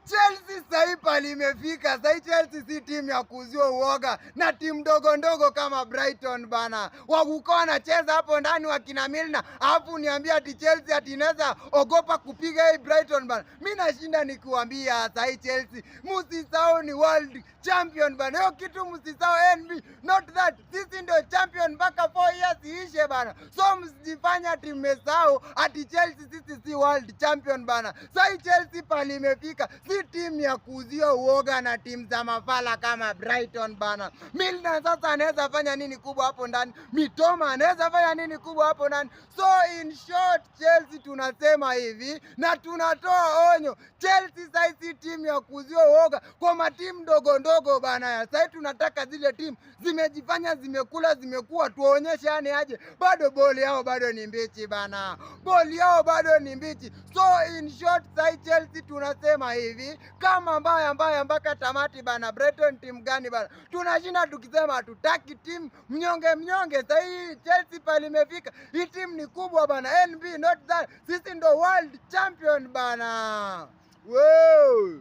Chelsea saipa limefika. Sai Chelsea si timu ya kuuziwa uoga na timu ndogo ndogo kama Brighton bana. Wakukoa wanacheza hapo ndani wakina Milner. Alafu niambia ati Chelsea ati inaweza ogopa kupiga hii Brighton bana. Mimi nashinda nikuambia sai Chelsea msisahau ni world champion bana. Hiyo kitu msisahau NB. Not that sisi ndio champion mpaka 4 years iishe bana. So msijifanya ati mmesahau ati Chelsea sisi si world champion bana. Sai Chelsea pale imefika. Si timu ya kuuzia uoga na timu za mafala kama Brighton bana. Milner sasa anaweza fanya nini kubwa hapo ndani? Mitoma anaweza fanya nini kubwa hapo ndani? So in short, Chelsea tunasema hivi na tunatoa onyo. Chelsea sasa si timu ya kuuzia uoga kwa matimu ndogo ndogo bana. Sasa tunataka zile timu zimejifanya zimekula zimekuwa tuonyeshe yani aje bado boli yao bado ni mbichi bana. Boli yao bado ni mbichi. So in short, sasa Chelsea tunasema hivi kama mbaya mpaka tamati bana. Brighton timu gani bana? Tunashinda tukisema hatutaki timu mnyonge. Sasa hii Chelsea pale imefika. Hii timu ni kubwa bana. NB not that. Sisi ndo world champion bana. Wow.